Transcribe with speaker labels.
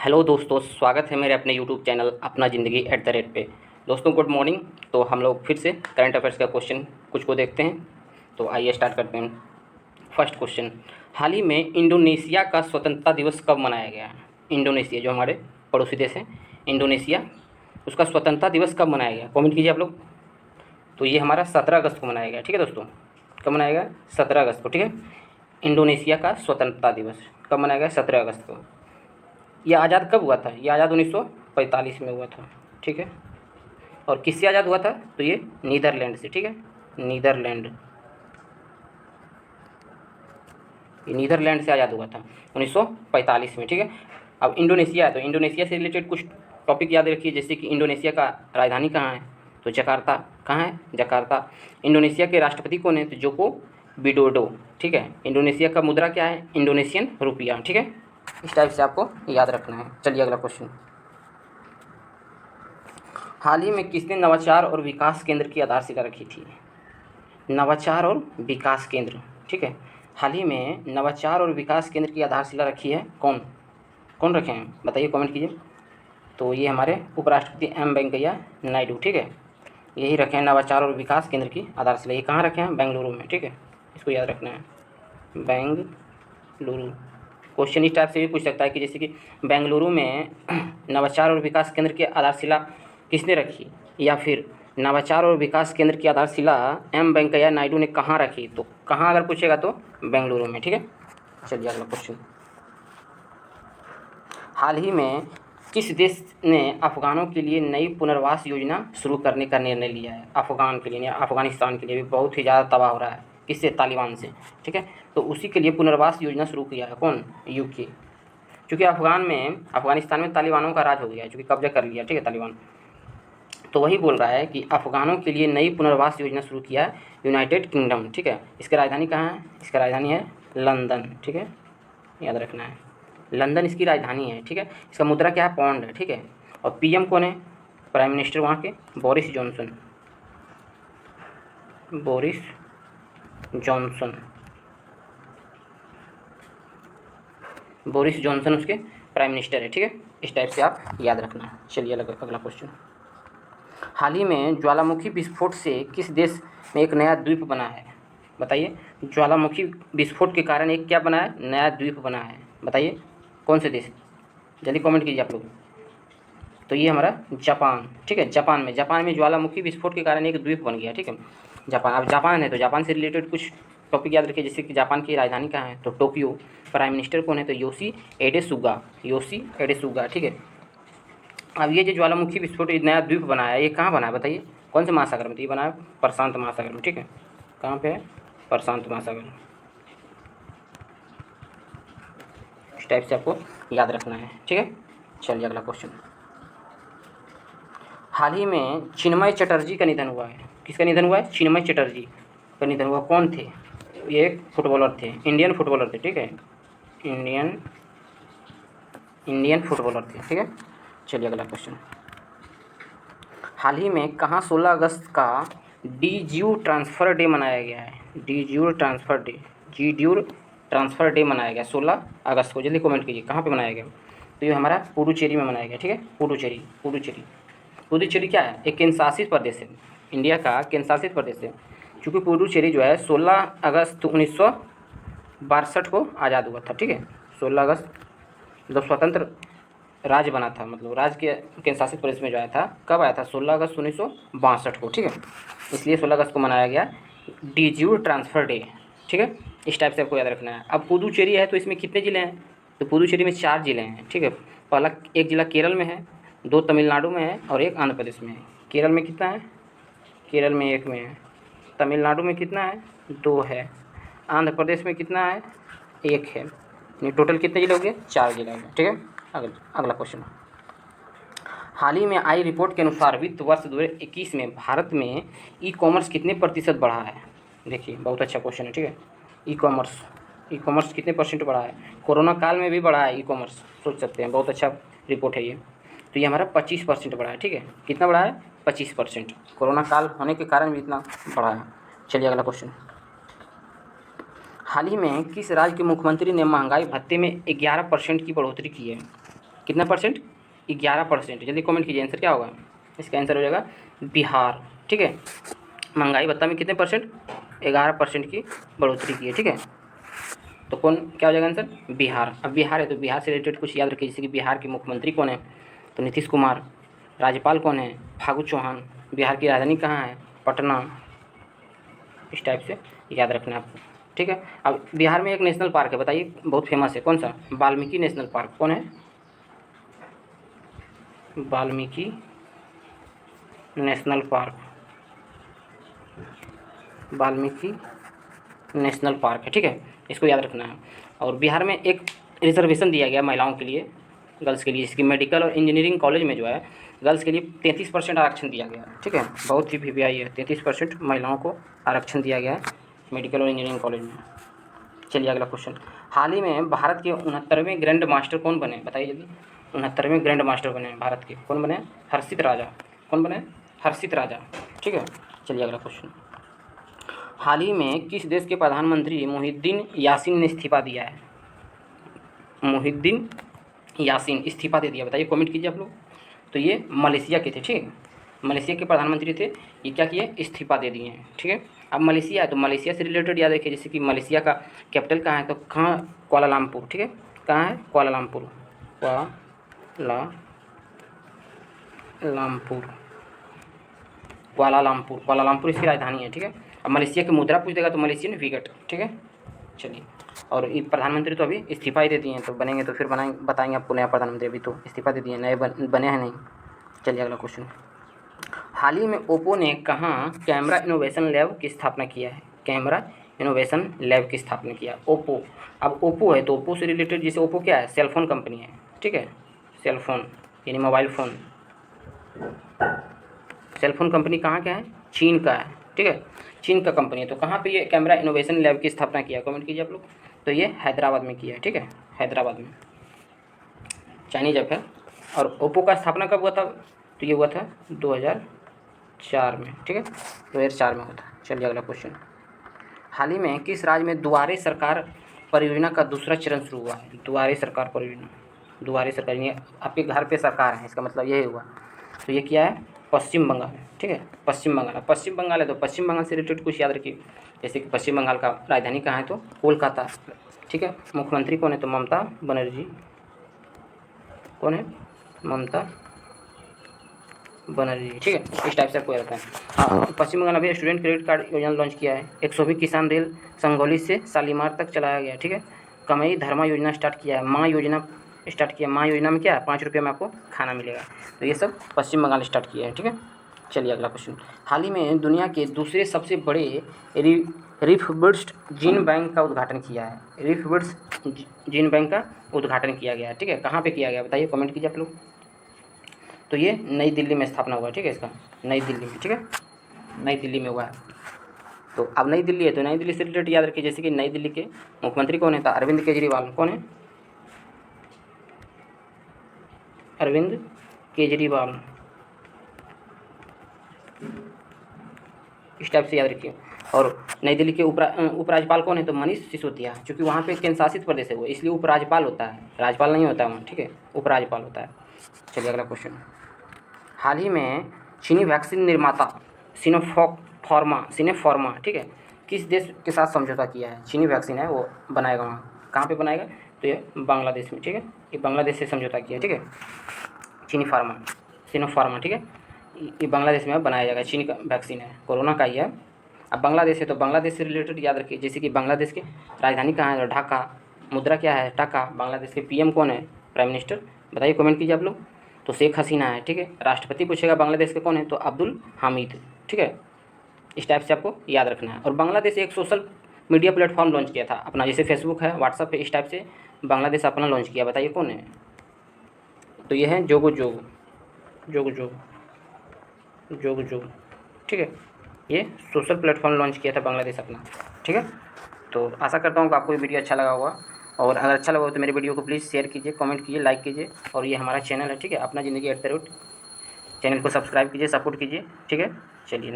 Speaker 1: Hello दोस्तों, स्वागत है मेरे अपने यूट्यूब चैनल अपना ज़िंदगी @ पे। दोस्तों गुड मॉर्निंग। तो हम लोग फिर से करंट अफेयर्स का क्वेश्चन कुछ को देखते हैं। तो आइए स्टार्ट करते हैं। फर्स्ट क्वेश्चन, हाल ही में इंडोनेशिया का स्वतंत्रता दिवस कब मनाया गया है? इंडोनेशिया जो हमारे पड़ोसी देश है इंडोनेशिया, उसका स्वतंत्रता दिवस कब मनाया गया? कमेंट कीजिए आप लोग। तो ये हमारा 17 अगस्त को मनाया गया। ठीक है दोस्तों, कब मनाया गया? 17 अगस्त को। ठीक है, इंडोनेशिया का स्वतंत्रता दिवस कब मनाया गया? 17 अगस्त को। यह आज़ाद कब हुआ था? ये आज़ाद 1945 में हुआ था। ठीक है, और किससे आज़ाद हुआ था? तो ये नीदरलैंड से। ठीक है, नीदरलैंड, ये नीदरलैंड से आज़ाद हुआ था 1945 में। ठीक है, अब इंडोनेशिया है तो इंडोनेशिया से रिलेटेड कुछ टॉपिक याद रखिए, जैसे कि इंडोनेशिया का राजधानी कहाँ है? तो जकार्ता। कहाँ है? जकार्ता। इंडोनेशिया के राष्ट्रपति कौन है? तो जोको विडोडो। ठीक है, इंडोनेशिया का मुद्रा क्या है? Indonesian rupiah. ठीक है, इस टाइप से आपको याद रखना है। चलिए अगला क्वेश्चन, हाल ही में किसने नवाचार और विकास केंद्र की आधारशिला रखी थी? नवाचार और विकास केंद्र। ठीक है, हाल ही में नवाचार और विकास केंद्र की आधारशिला रखी है कौन? कौन रखे हैं बताइए, कमेंट कीजिए। तो ये हमारे उपराष्ट्रपति एम वेंकैया नायडू। ठीक है, यही रखे हैं नवाचार और विकास केंद्र की आधारशिला। ये कहाँ रखे हैं? बेंगलुरु में। ठीक है, इसको याद रखना है, बेंगलुरु। क्वेश्चन इस टाइप से भी पूछ सकता है कि जैसे कि बेंगलुरु में नवाचार और विकास केंद्र की आधारशिला किसने रखी, या फिर नवाचार और विकास केंद्र की आधारशिला एम वेंकैया नायडू ने कहाँ रखी? तो कहाँ अगर पूछेगा तो बेंगलुरु में। ठीक है, चलिए अगला क्वेश्चन, हाल ही में किस देश ने अफ़गानों के लिए नई पुनर्वास योजना शुरू करने का निर्णय लिया है? अफ़गान के लिए, अफ़गानिस्तान के लिए भी बहुत ही ज़्यादा तबाह हो रहा है। किससे? तालिबान से। ठीक है, तो उसी के लिए पुनर्वास योजना शुरू किया है कौन? यूके। क्योंकि अफ़गानिस्तान में तालिबानों का राज हो गया है, चूँकि कब्जा कर लिया। ठीक है, तालिबान। तो वही बोल रहा है कि अफ़गानों के लिए नई पुनर्वास योजना शुरू किया है यूनाइटेड किंगडम। ठीक है, इसकी राजधानी कहाँ है? इसकी राजधानी है लंदन। ठीक है, याद रखना है, लंदन इसकी राजधानी है। ठीक है, इसका मुद्रा क्या है? पौंड है। ठीक है, और पीएम कौन है? प्राइम मिनिस्टर वहाँ के Boris Johnson. Boris Johnson, Boris Johnson उसके प्राइम मिनिस्टर है। ठीक है, इस टाइप से आप याद रखना है। चलिए अगला क्वेश्चन, हाल ही में ज्वालामुखी विस्फोट से किस देश में एक नया द्वीप बना है? बताइए, ज्वालामुखी विस्फोट के कारण एक क्या बना है? नया द्वीप बना है। बताइए कौन से देश? जल्दी कमेंट कीजिए आप लोग। तो ये हमारा जापान। ठीक है, जापान में ज्वालामुखी विस्फोट के कारण एक द्वीप बन गया। ठीक है, जापान। अब जापान है तो जापान से रिलेटेड कुछ टॉपिक याद रखिए, जैसे कि जापान की राजधानी कहाँ है? तो टोक्यो। प्राइम मिनिस्टर कौन है? तो योशी एडे सुगा। ठीक है, अब ये जो ज्वालामुखी विस्फोट नया द्वीप बना है, ये कहाँ बना है बताइए? कौन से महासागर में? तो ये बना है प्रशांत महासागर में। ठीक है, कहाँ पे है? प्रशांत महासागर में। इस टाइप से आपको याद रखना है। ठीक है, चलिए अगला क्वेश्चन, हाल ही में चिन्मय चटर्जी का निधन हुआ है। किसका निधन हुआ है? चिन्मय चटर्जी का निधन हुआ। कौन थे? ये एक फुटबॉलर थे, इंडियन फुटबॉलर थे। ठीक है, इंडियन फुटबॉलर थे। ठीक है, चलिए अगला क्वेश्चन, हाल ही में कहाँ 16 अगस्त का डी ट्रांसफ़र डे मनाया गया है? डी ट्रांसफ़र डे मनाया गया 16 अगस्त को। जल्दी कमेंट कीजिए कहाँ पे मनाया गया? तो ये हमारा पुडुचेरी में मनाया गया। ठीक है, पुडुचेरी क्या है? एक केंद्र शासित प्रदेश है, इंडिया का केंद्र शासित प्रदेश है। चूँकि पुडुचेरी जो है 16 अगस्त 1962 को आज़ाद हुआ था। ठीक है, 16 अगस्त जब स्वतंत्र राज्य बना था, मतलब राज्य के केंद्र शासित प्रदेश में जो आया था, कब आया था? 16 अगस्त 1962 को। ठीक है, इसलिए 16 अगस्त को मनाया गया डी ट्रांसफ़र डे। ठीक है, इस टाइप से आपको याद रखना है। अब पुडुचेरी है तो इसमें कितने ज़िले हैं? तो पुडुचेरी में 4 ज़िले हैं। ठीक है, पहला एक ज़िला केरल में है, 2 तमिलनाडु में है और 1 आंध्र प्रदेश में है। केरल में कितना है? केरल में 1 में है। तमिलनाडु में कितना है? 2 है। आंध्र प्रदेश में कितना है? 1 है। यानी टोटल कितने ज़िले हो गए? 4 ज़िले हो गए। ठीक है, अगला क्वेश्चन, हाल ही में आई रिपोर्ट के अनुसार वित्त वर्ष 2021 में भारत में ई कॉमर्स कितने प्रतिशत बढ़ा है? देखिए, बहुत अच्छा क्वेश्चन है। ठीक है, ई कॉमर्स कितने परसेंट बढ़ा है? कोरोना काल में भी बढ़ा है ई कॉमर्स, सोच सकते हैं। बहुत अच्छा रिपोर्ट है ये। तो ये हमारा 25% बढ़ा है। ठीक है, कितना बढ़ा है? 25%। कोरोना काल होने के कारण भी इतना बढ़ा है। चलिए अगला क्वेश्चन, हाल ही में किस राज्य के मुख्यमंत्री ने महंगाई भत्ते में 11% की बढ़ोतरी की है? कितना परसेंट? 11%। जल्दी कमेंट कीजिए, आंसर क्या होगा? इसका आंसर हो जाएगा बिहार। ठीक है। महंगाई भत्ता में कितने परसेंट? 11% की बढ़ोतरी की है। ठीक है। तो कौन क्या हो जाएगा आंसर? बिहार। अब बिहार है तो बिहार से रिलेटेड कुछ याद रखिए, जैसे कि बिहार के मुख्यमंत्री कौन है? तो नीतीश कुमार। राज्यपाल कौन है? फागू चौहान। बिहार की राजधानी कहाँ है? पटना। इस टाइप से याद रखना है आपको। ठीक है। अब बिहार में एक नेशनल पार्क है, बताइए, बहुत फेमस है, कौन सा? Valmiki national park. कौन है? Valmiki national park. Valmiki national park है। ठीक है, इसको याद रखना है। और बिहार में एक रिजर्वेशन दिया गया महिलाओं के लिए, गर्ल्स के लिए, जिसकी मेडिकल और इंजीनियरिंग कॉलेज में जो है गर्ल्स के लिए 33% आरक्षण दिया गया है। ठीक है, बहुत ही वीवीआई है, 33% महिलाओं को आरक्षण दिया गया है मेडिकल और इंजीनियरिंग कॉलेज में। चलिए अगला क्वेश्चन। हाल ही में भारत के 69वें ग्रैंड मास्टर कौन बने? बताइए जल्दी। 69वें ग्रैंड मास्टर बने भारत के, कौन बने? हर्षित राजा। कौन बने? हर्षित राजा। ठीक है। चलिए अगला क्वेश्चन। हाल ही में किस देश के प्रधानमंत्री मुहिद्दीन यासीन ने इस्तीफा दिया है? मुहिद्दीन यासीन इस्तीफा दे दिया, बताइए, कमेंट कीजिए आप लोग। तो ये मलेशिया के थे। ठीक है, मलेशिया के प्रधानमंत्री थे, ये क्या किए? इस्तीफा दे दिए हैं। ठीक है। अब मलेशिया है तो मलेशिया से रिलेटेड याद रखिए, जैसे कि मलेशिया का कैपिटल कहाँ है? तो कहाँ? कुआलालंपुर। ठीक है, कहाँ है? कुआलालंपुर। कुआलालंपुर। कुआलालंपुर, कुआलालंपुर इसकी राजधानी है। ठीक है। अब मलेशिया की मुद्रा पूछ देगा तो मलेशियन विकेट। ठीक है। चलिए, और ये प्रधानमंत्री तो अभी इस्तीफा ही दे दिए हैं, तो बनेंगे तो फिर बनाएंगे, बताएंगे आपको नया प्रधानमंत्री। अभी तो इस्तीफा दे दिए, नए बने हैं नहीं। चलिए अगला क्वेश्चन। हाल ही में ओप्पो ने कहाँ कैमरा इनोवेशन लैब की स्थापना किया है? कैमरा इनोवेशन लैब की स्थापना किया ओप्पो। अब ओप्पो है तो ओप्पो से रिलेटेड, जैसे ओप्पो क्या है? सेलफोन कंपनी है। ठीक है, सेलफोन यानी मोबाइल फ़ोन। सेलफोन कंपनी कहाँ का है? चीन का है। ठीक है, चीन का कंपनी है। तो कहाँ पे ये कैमरा इनोवेशन लैब की स्थापना किया? कमेंट कीजिए आप लोग। तो ये हैदराबाद में किया है। ठीक है, हैदराबाद में, चाइनीज ऐप है। और ओप्पो का स्थापना कब हुआ था? तो ये हुआ था 2004 में। ठीक है, 2004 में हुआ था। चलिए अगला क्वेश्चन। हाल ही में किस राज्य में दुआरे सरकार परियोजना का दूसरा चरण शुरू हुआ है? दुआरे सरकार परियोजना, दुआरे सरकार यानी आपके घर पे सरकार है, इसका मतलब यही हुआ। तो ये क्या है? पश्चिम बंगाल। ठीक है, पश्चिम बंगाल। पश्चिम बंगाल है तो पश्चिम बंगाल से रिलेटेड कुछ याद रखिए, जैसे कि पश्चिम बंगाल का राजधानी कहाँ है? तो कोलकाता। ठीक है, मुख्यमंत्री कौन है? तो ममता बनर्जी। कौन है? ममता बनर्जी। ठीक है, इस टाइप से आपको याद रखना है। हाँ, पश्चिम बंगाल अभी स्टूडेंट क्रेडिट कार्ड योजना लॉन्च किया है। 120 किसान रेल संगौली से शालीमार तक चलाया गया। ठीक है, कमई धर्मा योजना स्टार्ट किया है। माँ योजना स्टार्ट किया। माँ योजना में क्या है? 5 रुपये में आपको खाना मिलेगा। तो ये सब पश्चिम बंगाल स्टार्ट किया है। ठीक है। चलिए अगला क्वेश्चन। हाल ही में दुनिया के दूसरे सबसे बड़े रिफबर्स्ट जीन बैंक का उद्घाटन किया है। रिफबर्स्ट जीन बैंक का उद्घाटन किया गया है। ठीक है, कहाँ पे किया गया? बताइए, कमेंट कीजिए आप लोग। तो ये नई दिल्ली में स्थापना हुआ है। ठीक है, इसका नई दिल्ली में। ठीक है, नई दिल्ली में हुआ है। तो अब नई दिल्ली है तो नई दिल्ली से रिलेटेड याद रखिए, जैसे कि नई दिल्ली के मुख्यमंत्री कौन है? तो अरविंद केजरीवाल। कौन है? अरविंद केजरीवाल। इस टाइप से याद रखिए। और नई दिल्ली के उपराज्यपाल कौन है? तो मनीष सिसोदिया। क्योंकि वहाँ पे केंद्र शासित प्रदेश है वो, इसलिए उपराज्यपाल होता है, राज्यपाल नहीं होता है वहाँ। ठीक है, उपराज्यपाल होता है। चलिए अगला क्वेश्चन। हाल ही में चीनी वैक्सीन निर्माता सिनेफार्मा, ठीक है, किस देश के साथ समझौता किया है? चीनी वैक्सीन है वो बनाएगा वहाँ, कहाँ पे बनाएगा? तो ये बांग्लादेश में। ठीक है, ये बांग्लादेश से समझौता किया है। ठीक है, सिनोफार्मा। ठीक है, ये बांग्लादेश में बनाया जाएगा। चीनी का वैक्सीन है, कोरोना का ही है। अब बांग्लादेश है तो बांग्लादेश से रिलेटेड याद रखिए, जैसे कि बांग्लादेश की राजधानी कहाँ है? ढाका। मुद्रा क्या है? टका। बांग्लादेश के पीएम कौन है? Prime minister. बताइए, कमेंट कीजिए आप लोग। तो शेख हसीना है। ठीक है, राष्ट्रपति पूछेगा बांग्लादेश के कौन है? तो अब्दुल हामिद। ठीक है, इस टाइप से आपको याद रखना है। और बांग्लादेश एक सोशल मीडिया प्लेटफॉर्म लॉन्च किया था अपना, जैसे फेसबुक है, व्हाट्सअप है, इस टाइप से बांग्लादेश अपना लॉन्च किया। बताइए कौन है? तो ये है जोगो जोग। जोग जोग जोग जोग। ठीक है, ये सोशल प्लेटफॉर्म लॉन्च किया था बांग्लादेश अपना। ठीक है, तो आशा करता हूँ कि आपको ये वीडियो अच्छा लगा होगा। और अगर अच्छा लगा हो तो मेरे वीडियो को प्लीज़ शेयर कीजिए, कमेंट कीजिए, लाइक कीजिए। और ये हमारा चैनल है, ठीक है, अपना ज़िंदगी @ चैनल को सब्सक्राइब कीजिए, सपोर्ट कीजिए। ठीक है, चलिए